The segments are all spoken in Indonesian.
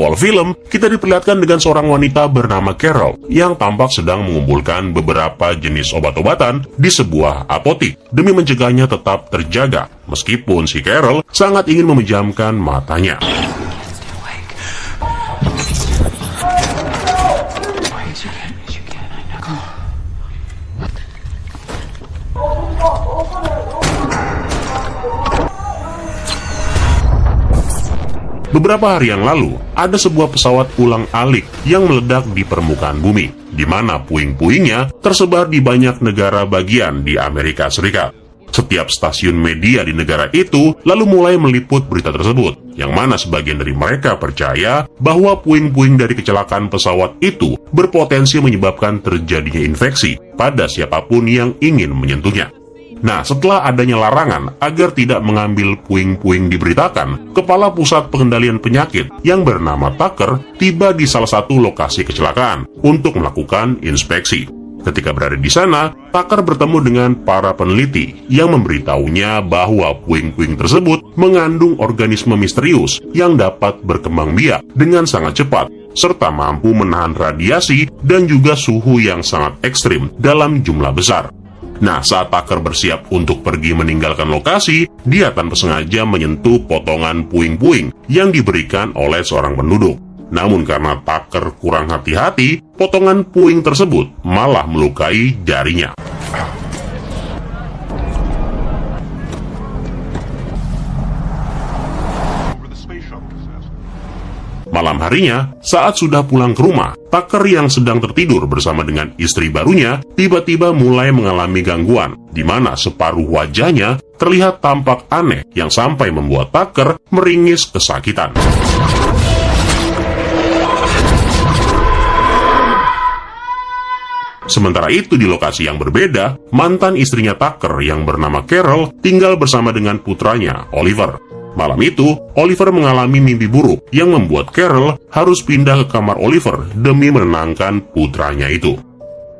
awal film, kita diperlihatkan dengan seorang wanita bernama Carol yang tampak sedang mengumpulkan beberapa jenis obat-obatan di sebuah apotik demi mencegahnya tetap terjaga, meskipun si Carol sangat ingin memejamkan matanya. Beberapa hari yang lalu, ada sebuah pesawat ulang-alik yang meledak di permukaan bumi, di mana puing-puingnya tersebar di banyak negara bagian di Amerika Serikat. Setiap stasiun media di negara itu lalu mulai meliput berita tersebut, yang mana sebagian dari mereka percaya bahwa puing-puing dari kecelakaan pesawat itu berpotensi menyebabkan terjadinya infeksi pada siapapun yang ingin menyentuhnya. Nah, setelah adanya larangan agar tidak mengambil puing-puing diberitakan, Kepala Pusat Pengendalian Penyakit yang bernama Tucker tiba di salah satu lokasi kecelakaan untuk melakukan inspeksi. Ketika berada di sana, Tucker bertemu dengan para peneliti yang memberitahunya bahwa puing-puing tersebut mengandung organisme misterius yang dapat berkembang biak dengan sangat cepat, serta mampu menahan radiasi dan juga suhu yang sangat ekstrim dalam jumlah besar. Nah, saat Tucker bersiap untuk pergi meninggalkan lokasi, dia tanpa sengaja menyentuh potongan puing-puing yang diberikan oleh seorang penduduk. Namun karena Tucker kurang hati-hati, potongan puing tersebut malah melukai jarinya. Malam harinya, saat sudah pulang ke rumah, Tucker yang sedang tertidur bersama dengan istri barunya tiba-tiba mulai mengalami gangguan, di mana separuh wajahnya terlihat tampak aneh yang sampai membuat Tucker meringis kesakitan. Sementara itu di lokasi yang berbeda, mantan istrinya Tucker yang bernama Carol tinggal bersama dengan putranya, Oliver. Malam itu, Oliver mengalami mimpi buruk yang membuat Carol harus pindah ke kamar Oliver demi menenangkan putranya itu.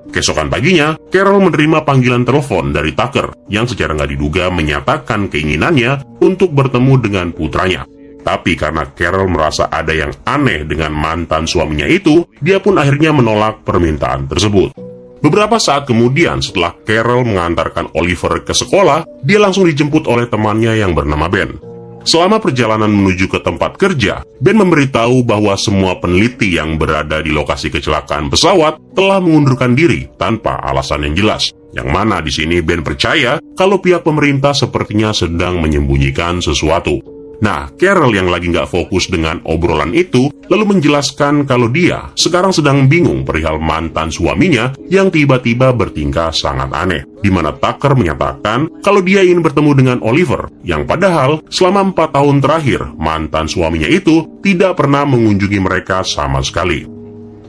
Keesokan paginya, Carol menerima panggilan telepon dari Tucker yang secara nggak diduga menyatakan keinginannya untuk bertemu dengan putranya. Tapi karena Carol merasa ada yang aneh dengan mantan suaminya itu, dia pun akhirnya menolak permintaan tersebut. Beberapa saat kemudian setelah Carol mengantarkan Oliver ke sekolah, dia langsung dijemput oleh temannya yang bernama Ben. Selama perjalanan menuju ke tempat kerja, Ben memberitahu bahwa semua peneliti yang berada di lokasi kecelakaan pesawat telah mengundurkan diri tanpa alasan yang jelas. Yang mana di sini Ben percaya kalau pihak pemerintah sepertinya sedang menyembunyikan sesuatu. Nah, Carol yang lagi nggak fokus dengan obrolan itu, lalu menjelaskan kalau dia sekarang sedang bingung perihal mantan suaminya yang tiba-tiba bertingkah sangat aneh. Di mana Tucker menyatakan kalau dia ingin bertemu dengan Oliver, yang padahal selama 4 tahun terakhir, mantan suaminya itu tidak pernah mengunjungi mereka sama sekali.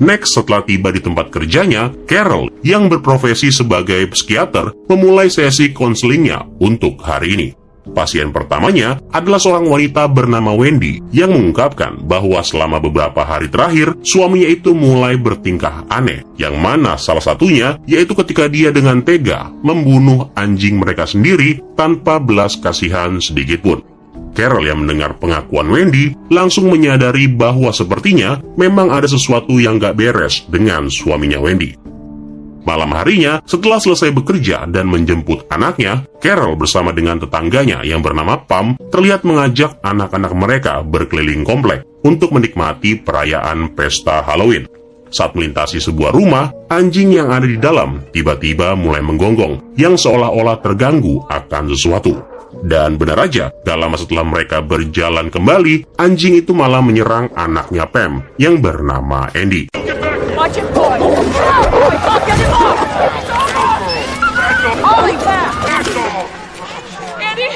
Next, setelah tiba di tempat kerjanya, Carol yang berprofesi sebagai psikiater memulai sesi konselingnya untuk hari ini. Pasien pertamanya adalah seorang wanita bernama Wendy yang mengungkapkan bahwa selama beberapa hari terakhir suaminya itu mulai bertingkah aneh, yang mana salah satunya yaitu ketika dia dengan tega membunuh anjing mereka sendiri tanpa belas kasihan sedikitpun. Carol yang mendengar pengakuan Wendy langsung menyadari bahwa sepertinya memang ada sesuatu yang gak beres dengan suaminya Wendy. Malam harinya, setelah selesai bekerja dan menjemput anaknya, Carol bersama dengan tetangganya yang bernama Pam terlihat mengajak anak-anak mereka berkeliling komplek untuk menikmati perayaan pesta Halloween. Saat melintasi sebuah rumah, anjing yang ada di dalam tiba-tiba mulai menggonggong yang seolah-olah terganggu akan sesuatu. Dan benar aja, gak lama setelah mereka berjalan kembali, anjing itu malah menyerang anaknya Pam yang bernama Andy. Watch it, boy! Get him off! Holy crap! Andy!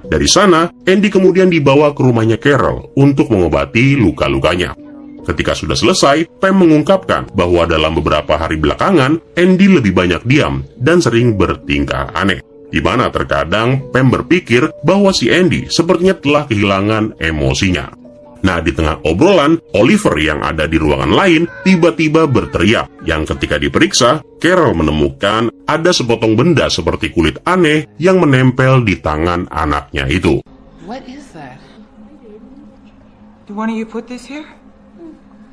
Dari sana, Andy kemudian dibawa ke rumahnya Carol untuk mengobati luka-lukanya. Ketika sudah selesai, Pam mengungkapkan bahwa dalam beberapa hari belakangan, Andy lebih banyak diam dan sering bertingkah aneh. Di mana terkadang Pam berpikir bahwa si Andy sepertinya telah kehilangan emosinya. Nah, di tengah obrolan, Oliver yang ada di ruangan lain tiba-tiba berteriak, yang ketika diperiksa, Carol menemukan ada sepotong benda seperti kulit aneh yang menempel di tangan anaknya itu. What is that? Do one of you put this here?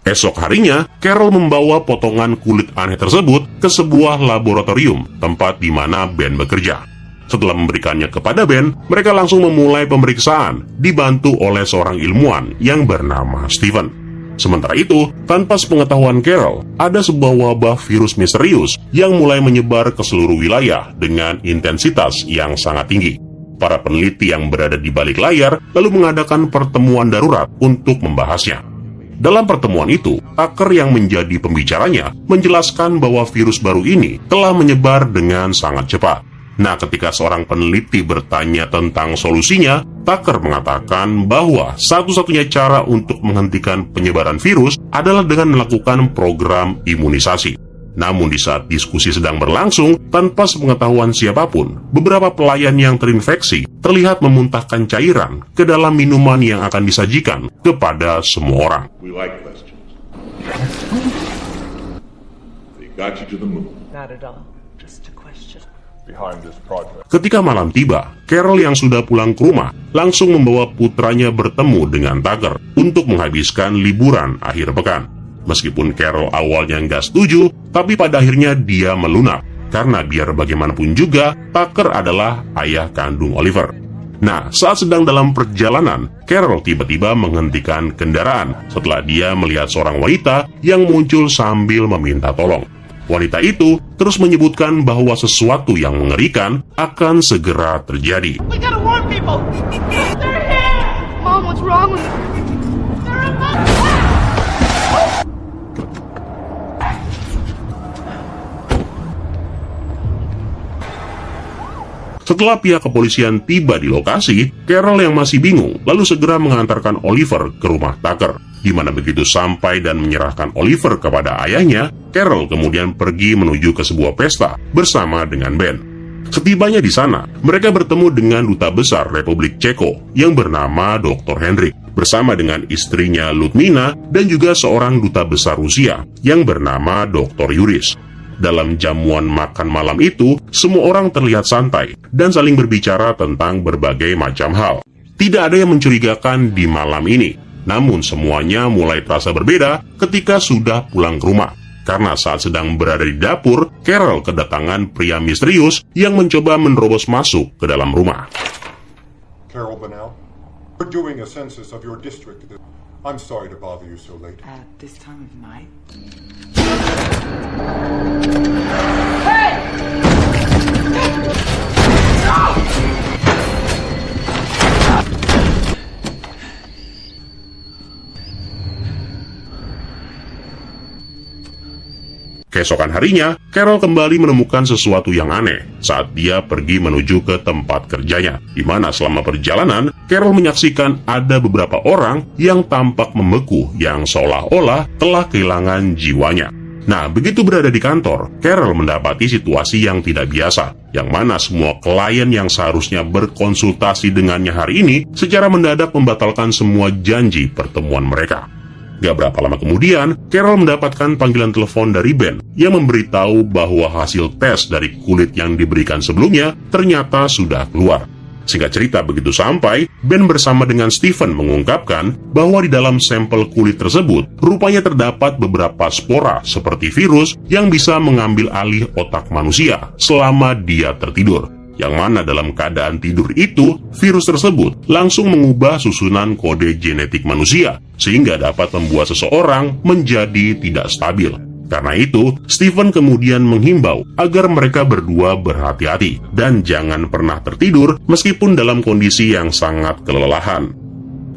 Esok harinya, Carol membawa potongan kulit aneh tersebut ke sebuah laboratorium, tempat di mana Ben bekerja. Setelah memberikannya kepada Ben, mereka langsung memulai pemeriksaan, dibantu oleh seorang ilmuwan yang bernama Stephen. Sementara itu, tanpa sepengetahuan Carol, ada sebuah wabah virus misterius yang mulai menyebar ke seluruh wilayah dengan intensitas yang sangat tinggi. Para peneliti yang berada di balik layar lalu mengadakan pertemuan darurat untuk membahasnya. Dalam pertemuan itu, Tucker yang menjadi pembicaranya menjelaskan bahwa virus baru ini telah menyebar dengan sangat cepat. Nah, ketika seorang peneliti bertanya tentang solusinya, Tucker mengatakan bahwa satu-satunya cara untuk menghentikan penyebaran virus adalah dengan melakukan program imunisasi. Namun di saat diskusi sedang berlangsung, tanpa sepengetahuan siapapun, beberapa pelayan yang terinfeksi terlihat memuntahkan cairan ke dalam minuman yang akan disajikan kepada semua orang. We like questions. They got you to the moon. Not at all. Just a question. Behind this project. Ketika malam tiba, Carol yang sudah pulang ke rumah langsung membawa putranya bertemu dengan Tucker untuk menghabiskan liburan akhir pekan. Meskipun Carol awalnya nggak setuju, tapi pada akhirnya dia melunak. Karena biar bagaimanapun juga, Tucker adalah ayah kandung Oliver. Nah, saat sedang dalam perjalanan, Carol tiba-tiba menghentikan kendaraan setelah dia melihat seorang wanita yang muncul sambil meminta tolong. Wanita itu terus menyebutkan bahwa sesuatu yang mengerikan akan segera terjadi. We gotta warn people! They're here! Mom, what's wrong with them? They're above us! Setelah pihak kepolisian tiba di lokasi, Carol yang masih bingung lalu segera mengantarkan Oliver ke rumah Tucker, di mana begitu sampai dan menyerahkan Oliver kepada ayahnya, Carol kemudian pergi menuju ke sebuah pesta bersama dengan Ben. Setibanya di sana, mereka bertemu dengan duta besar Republik Ceko yang bernama Dr. Hendrik, bersama dengan istrinya Ludmina dan juga seorang duta besar Rusia yang bernama Dr. Yuris. Dalam jamuan makan malam itu, semua orang terlihat santai dan saling berbicara tentang berbagai macam hal. Tidak ada yang mencurigakan di malam ini, namun semuanya mulai terasa berbeda ketika sudah pulang ke rumah. Karena saat sedang berada di dapur, Carol kedatangan pria misterius yang mencoba menerobos masuk ke dalam rumah. Carol Bunnell, we're doing a census of your district. I'm sorry to bother you so late. At this time of night? Hey! No! Keesokan harinya, Carol kembali menemukan sesuatu yang aneh saat dia pergi menuju ke tempat kerjanya, di mana selama perjalanan, Carol menyaksikan ada beberapa orang yang tampak membeku yang seolah-olah telah kehilangan jiwanya. Nah, begitu berada di kantor, Carol mendapati situasi yang tidak biasa, yang mana semua klien yang seharusnya berkonsultasi dengannya hari ini secara mendadak membatalkan semua janji pertemuan mereka. Gak berapa lama kemudian, Carol mendapatkan panggilan telepon dari Ben yang memberitahu bahwa hasil tes dari kulit yang diberikan sebelumnya ternyata sudah keluar. Singkat cerita begitu sampai, Ben bersama dengan Stephen mengungkapkan bahwa di dalam sampel kulit tersebut rupanya terdapat beberapa spora seperti virus yang bisa mengambil alih otak manusia selama dia tertidur. Yang mana dalam keadaan tidur itu, virus tersebut langsung mengubah susunan kode genetik manusia, sehingga dapat membuat seseorang menjadi tidak stabil. Karena itu, Stephen kemudian menghimbau agar mereka berdua berhati-hati, dan jangan pernah tertidur meskipun dalam kondisi yang sangat kelelahan.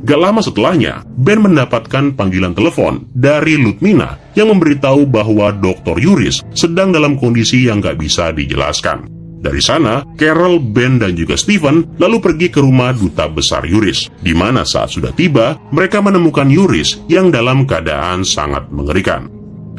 Gak lama setelahnya, Ben mendapatkan panggilan telepon dari Ludmina yang memberitahu bahwa Dr. Yuris sedang dalam kondisi yang gak bisa dijelaskan. Dari sana, Carol, Ben, dan juga Stephen lalu pergi ke rumah duta besar Yuris, di mana saat sudah tiba, mereka menemukan Yuris yang dalam keadaan sangat mengerikan.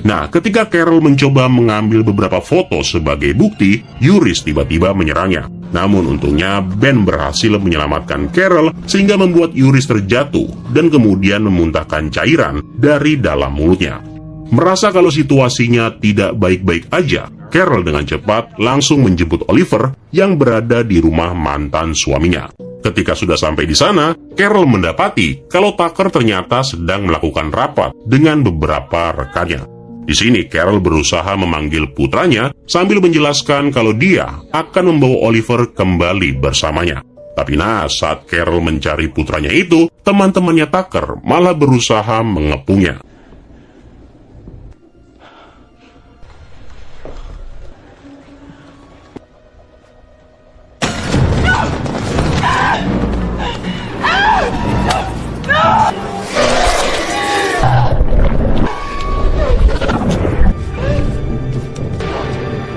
Nah, ketika Carol mencoba mengambil beberapa foto sebagai bukti, Yuris tiba-tiba menyerangnya. Namun untungnya, Ben berhasil menyelamatkan Carol sehingga membuat Yuris terjatuh dan kemudian memuntahkan cairan dari dalam mulutnya. Merasa kalau situasinya tidak baik-baik aja, Carol dengan cepat langsung menjemput Oliver yang berada di rumah mantan suaminya. Ketika sudah sampai di sana, Carol mendapati kalau Tucker ternyata sedang melakukan rapat dengan beberapa rekannya. Di sini Carol berusaha memanggil putranya sambil menjelaskan kalau dia akan membawa Oliver kembali bersamanya. Tapi saat Carol mencari putranya itu, teman-temannya Tucker malah berusaha mengepungnya.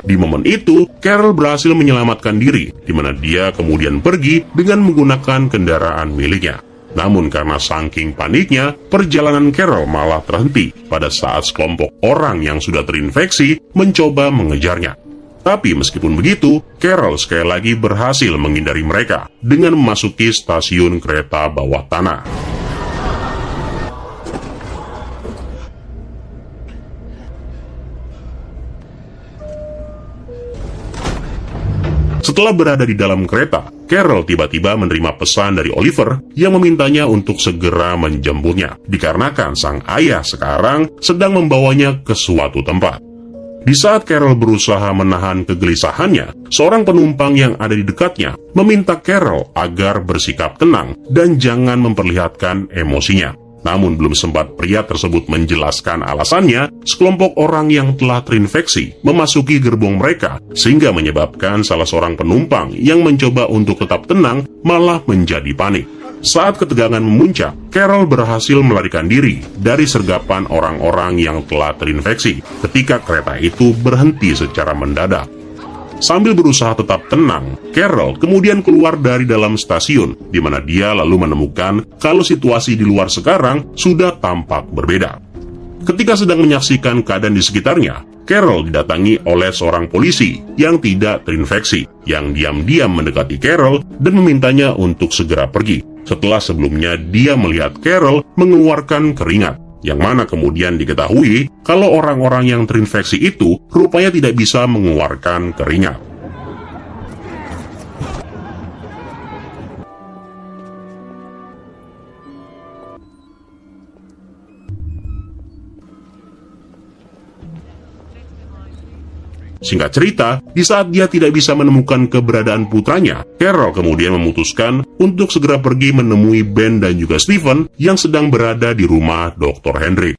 Di momen itu, Carol berhasil menyelamatkan diri, di mana dia kemudian pergi dengan menggunakan kendaraan miliknya. Namun karena saking paniknya, perjalanan Carol malah terhenti pada saat sekelompok orang yang sudah terinfeksi mencoba mengejarnya. Tapi meskipun begitu, Carol sekali lagi berhasil menghindari mereka dengan memasuki stasiun kereta bawah tanah. Setelah berada di dalam kereta, Carol tiba-tiba menerima pesan dari Oliver yang memintanya untuk segera menjemputnya, dikarenakan sang ayah sekarang sedang membawanya ke suatu tempat. Di saat Carol berusaha menahan kegelisahannya, seorang penumpang yang ada di dekatnya meminta Carol agar bersikap tenang dan jangan memperlihatkan emosinya. Namun belum sempat pria tersebut menjelaskan alasannya, sekelompok orang yang telah terinfeksi memasuki gerbong mereka, sehingga menyebabkan salah seorang penumpang yang mencoba untuk tetap tenang malah menjadi panik. Saat ketegangan memuncak, Carol berhasil melarikan diri dari sergapan orang-orang yang telah terinfeksi ketika kereta itu berhenti secara mendadak. Sambil berusaha tetap tenang, Carol kemudian keluar dari dalam stasiun, di mana dia lalu menemukan kalau situasi di luar sekarang sudah tampak berbeda. Ketika sedang menyaksikan keadaan di sekitarnya, Carol didatangi oleh seorang polisi yang tidak terinfeksi, yang diam-diam mendekati Carol dan memintanya untuk segera pergi. Setelah sebelumnya dia melihat Carol mengeluarkan keringat, yang mana kemudian diketahui kalau orang-orang yang terinfeksi itu rupanya tidak bisa mengeluarkan keringat. Singkat cerita, di saat dia tidak bisa menemukan keberadaan putranya, Carol kemudian memutuskan untuk segera pergi menemui Ben dan juga Stephen yang sedang berada di rumah Dr. Hendrik.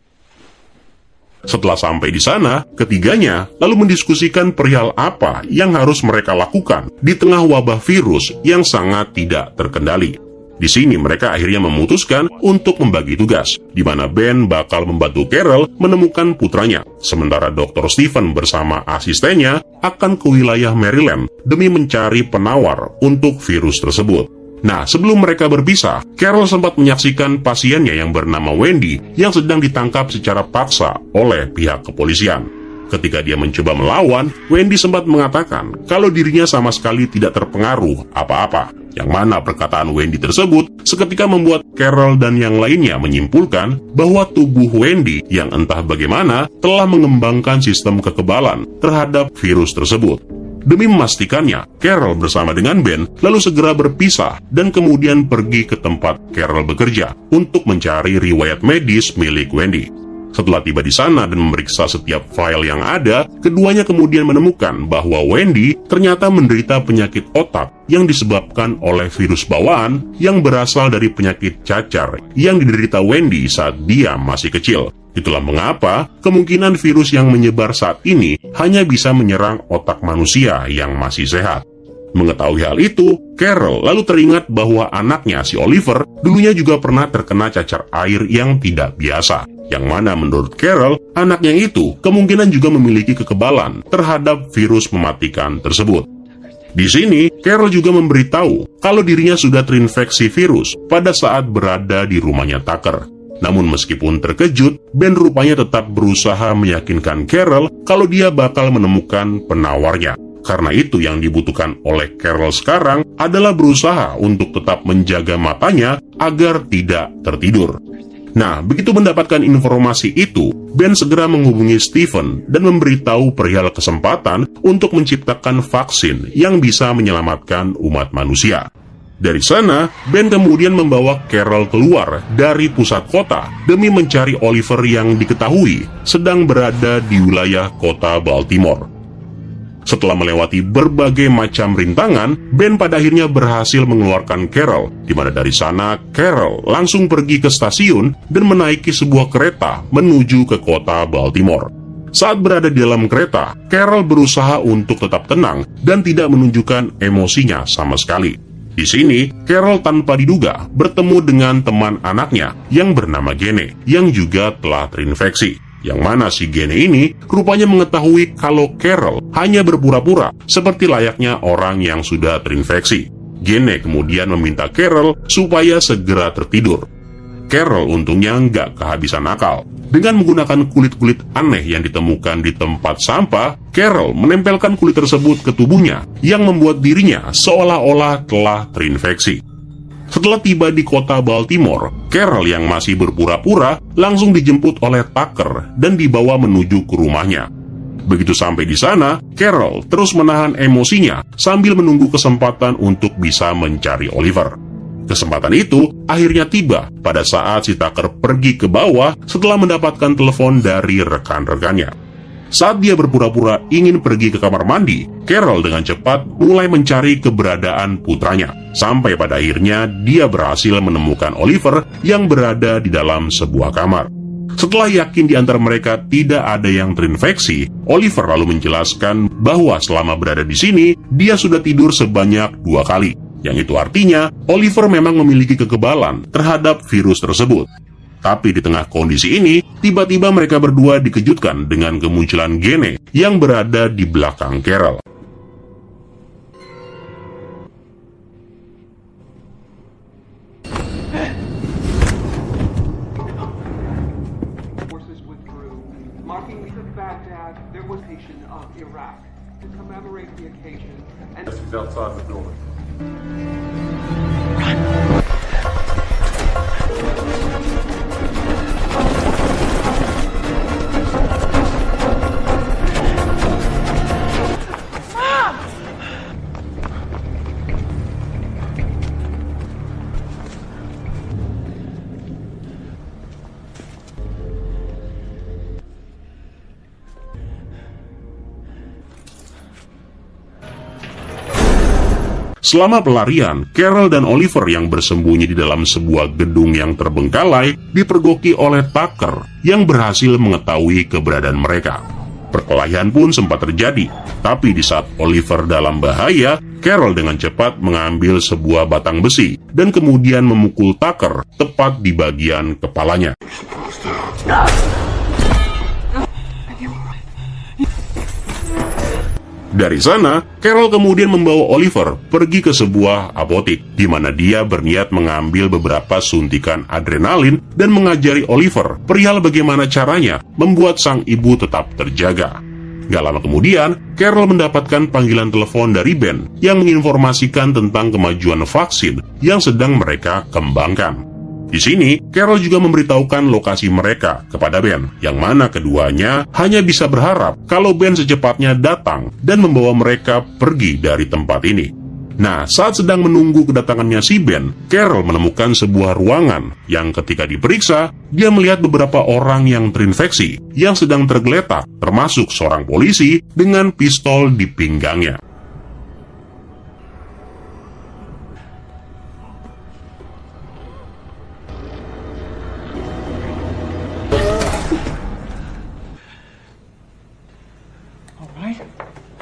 Setelah sampai di sana, ketiganya lalu mendiskusikan perihal apa yang harus mereka lakukan di tengah wabah virus yang sangat tidak terkendali. Di sini mereka akhirnya memutuskan untuk membagi tugas, di mana Ben bakal membantu Carol menemukan putranya, sementara Dr. Stephen bersama asistennya akan ke wilayah Maryland demi mencari penawar untuk virus tersebut. Nah, sebelum mereka berpisah, Carol sempat menyaksikan pasiennya yang bernama Wendy yang sedang ditangkap secara paksa oleh pihak kepolisian. Ketika dia mencoba melawan, Wendy sempat mengatakan kalau dirinya sama sekali tidak terpengaruh apa-apa. Yang mana perkataan Wendy tersebut seketika membuat Carol dan yang lainnya menyimpulkan bahwa tubuh Wendy yang entah bagaimana telah mengembangkan sistem kekebalan terhadap virus tersebut. Demi memastikannya, Carol bersama dengan Ben lalu segera berpisah dan kemudian pergi ke tempat Carol bekerja untuk mencari riwayat medis milik Wendy. Setelah tiba di sana dan memeriksa setiap file yang ada, keduanya kemudian menemukan bahwa Wendy ternyata menderita penyakit otak yang disebabkan oleh virus bawaan yang berasal dari penyakit cacar yang diderita Wendy saat dia masih kecil. Itulah mengapa kemungkinan virus yang menyebar saat ini hanya bisa menyerang otak manusia yang masih sehat. Mengetahui hal itu, Carol lalu teringat bahwa anaknya si Oliver dulunya juga pernah terkena cacar air yang tidak biasa. Yang mana menurut Carol, anaknya itu kemungkinan juga memiliki kekebalan terhadap virus mematikan tersebut. Di sini, Carol juga memberitahu kalau dirinya sudah terinfeksi virus pada saat berada di rumahnya Tucker. Namun meskipun terkejut, Ben rupanya tetap berusaha meyakinkan Carol kalau dia bakal menemukan penawarnya. Karena itu yang dibutuhkan oleh Carol sekarang adalah berusaha untuk tetap menjaga matanya agar tidak tertidur. Nah, begitu mendapatkan informasi itu, Ben segera menghubungi Stephen dan memberitahu perihal kesempatan untuk menciptakan vaksin yang bisa menyelamatkan umat manusia. Dari sana, Ben kemudian membawa Carol keluar dari pusat kota demi mencari Oliver yang diketahui sedang berada di wilayah kota Baltimore. Setelah melewati berbagai macam rintangan, Ben pada akhirnya berhasil mengeluarkan Carol, di mana dari sana Carol langsung pergi ke stasiun dan menaiki sebuah kereta menuju ke kota Baltimore. Saat berada di dalam kereta, Carol berusaha untuk tetap tenang dan tidak menunjukkan emosinya sama sekali. Di sini, Carol tanpa diduga bertemu dengan teman anaknya yang bernama Gene, yang juga telah terinfeksi. Yang mana si Gene ini rupanya mengetahui kalau Carol hanya berpura-pura seperti layaknya orang yang sudah terinfeksi. Gene kemudian meminta Carol supaya segera tertidur. Carol untungnya nggak kehabisan akal. Dengan menggunakan kulit-kulit aneh yang ditemukan di tempat sampah, Carol menempelkan kulit tersebut ke tubuhnya yang membuat dirinya seolah-olah telah terinfeksi. Setelah tiba di kota Baltimore, Carol yang masih berpura-pura langsung dijemput oleh Tucker dan dibawa menuju ke rumahnya. Begitu sampai di sana, Carol terus menahan emosinya sambil menunggu kesempatan untuk bisa mencari Oliver. Kesempatan itu akhirnya tiba pada saat si Tucker pergi ke bawah setelah mendapatkan telepon dari rekan-rekannya. Saat dia berpura-pura ingin pergi ke kamar mandi, Carol dengan cepat mulai mencari keberadaan putranya. Sampai pada akhirnya dia berhasil menemukan Oliver yang berada di dalam sebuah kamar. Setelah yakin di antara mereka tidak ada yang terinfeksi, Oliver lalu menjelaskan bahwa selama berada di sini, dia sudah tidur sebanyak 2 kali. Yang itu artinya, Oliver memang memiliki kekebalan terhadap virus tersebut. Tapi di tengah kondisi ini, tiba-tiba mereka berdua dikejutkan dengan kemunculan Gene yang berada di belakang Carol. Forces withdrew, marking the Baghdad, their nation of Iraq, to commemorate the occasion. And He's outside the building. Selama pelarian, Carol dan Oliver yang bersembunyi di dalam sebuah gedung yang terbengkalai dipergoki oleh Tucker yang berhasil mengetahui keberadaan mereka. Perkelahian pun sempat terjadi, tapi di saat Oliver dalam bahaya, Carol dengan cepat mengambil sebuah batang besi dan kemudian memukul Tucker tepat di bagian kepalanya. Dari sana, Carol kemudian membawa Oliver pergi ke sebuah apotik, di mana dia berniat mengambil beberapa suntikan adrenalin dan mengajari Oliver perihal bagaimana caranya membuat sang ibu tetap terjaga. Gak lama kemudian, Carol mendapatkan panggilan telepon dari Ben yang menginformasikan tentang kemajuan vaksin yang sedang mereka kembangkan. Di sini, Carol juga memberitahukan lokasi mereka kepada Ben, yang mana keduanya hanya bisa berharap kalau Ben secepatnya datang dan membawa mereka pergi dari tempat ini. Nah, saat sedang menunggu kedatangannya si Ben, Carol menemukan sebuah ruangan yang ketika diperiksa, dia melihat beberapa orang yang terinfeksi yang sedang tergeletak, termasuk seorang polisi dengan pistol di pinggangnya.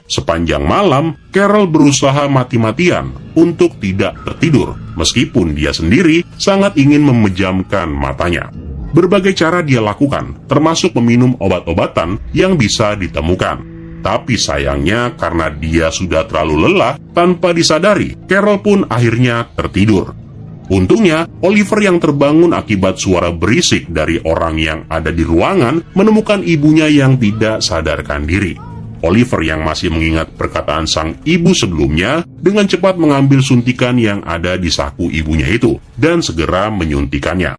Sepanjang malam, Carol berusaha mati-matian untuk tidak tertidur, meskipun dia sendiri sangat ingin memejamkan matanya. Berbagai cara dia lakukan, termasuk meminum obat-obatan yang bisa ditemukan. Tapi sayangnya karena dia sudah terlalu lelah, tanpa disadari, Carol pun akhirnya tertidur. Untungnya, Oliver yang terbangun akibat suara berisik dari orang yang ada di ruangan menemukan ibunya yang tidak sadarkan diri. Oliver yang masih mengingat perkataan sang ibu sebelumnya dengan cepat mengambil suntikan yang ada di saku ibunya itu dan segera menyuntikannya.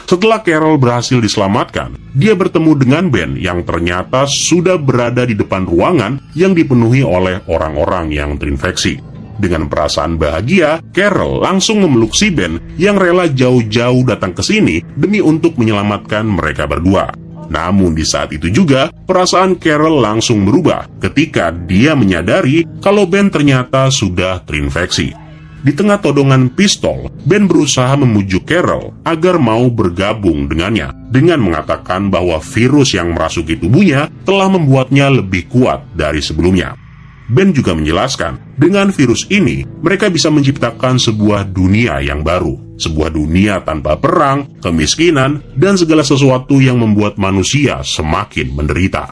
Setelah Carol berhasil diselamatkan, dia bertemu dengan Ben yang ternyata sudah berada di depan ruangan yang dipenuhi oleh orang-orang yang terinfeksi. Dengan perasaan bahagia, Carol langsung memeluk si Ben yang rela jauh-jauh datang ke sini demi untuk menyelamatkan mereka berdua. Namun di saat itu juga, perasaan Carol langsung berubah ketika dia menyadari kalau Ben ternyata sudah terinfeksi. Di tengah todongan pistol, Ben berusaha membujuk Carol agar mau bergabung dengannya dengan mengatakan bahwa virus yang merasuki tubuhnya telah membuatnya lebih kuat dari sebelumnya. Ben juga menjelaskan, dengan virus ini, mereka bisa menciptakan sebuah dunia yang baru. Sebuah dunia tanpa perang, kemiskinan, dan segala sesuatu yang membuat manusia semakin menderita.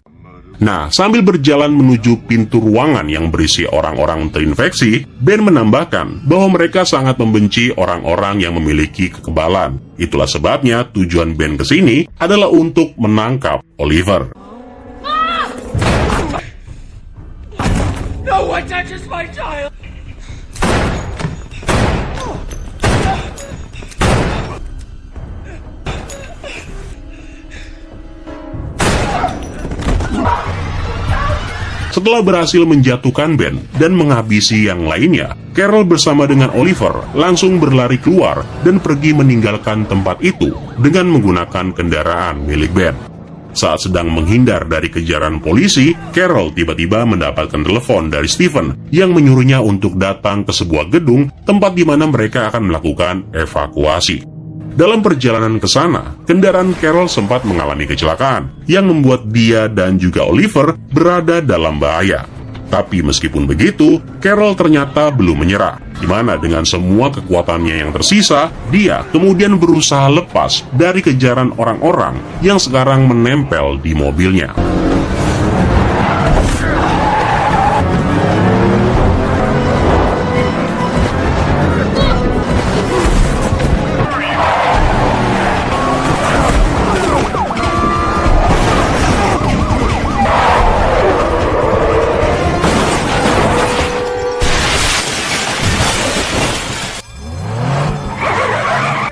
Nah, sambil berjalan menuju pintu ruangan yang berisi orang-orang terinfeksi, Ben menambahkan bahwa mereka sangat membenci orang-orang yang memiliki kekebalan. Itulah sebabnya tujuan Ben kesini adalah untuk menangkap Oliver. No one touches my child! Setelah berhasil menjatuhkan Ben dan menghabisi yang lainnya, Carol bersama dengan Oliver langsung berlari keluar dan pergi meninggalkan tempat itu dengan menggunakan kendaraan milik Ben. Saat sedang menghindar dari kejaran polisi, Carol tiba-tiba mendapatkan telepon dari Stephen yang menyuruhnya untuk datang ke sebuah gedung tempat di mana mereka akan melakukan evakuasi. Dalam perjalanan ke sana, kendaraan Carol sempat mengalami kecelakaan yang membuat dia dan juga Oliver berada dalam bahaya. Tapi meskipun begitu, Carol ternyata belum menyerah, di mana dengan semua kekuatannya yang tersisa, dia kemudian berusaha lepas dari kejaran orang-orang yang sekarang menempel di mobilnya.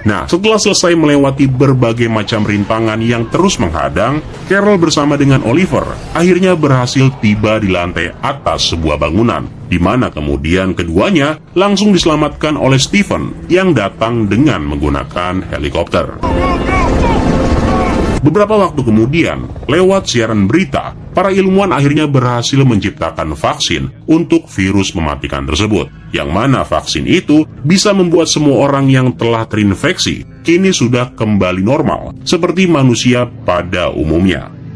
Nah, setelah selesai melewati berbagai macam rintangan yang terus menghadang, Carol bersama dengan Oliver akhirnya berhasil tiba di lantai atas sebuah bangunan, di mana kemudian keduanya langsung diselamatkan oleh Stephen yang datang dengan menggunakan helikopter. Beberapa waktu kemudian, lewat siaran berita, para ilmuwan akhirnya berhasil menciptakan vaksin untuk virus mematikan tersebut, yang mana vaksin itu bisa membuat semua orang yang telah terinfeksi kini sudah kembali normal, seperti manusia pada umumnya.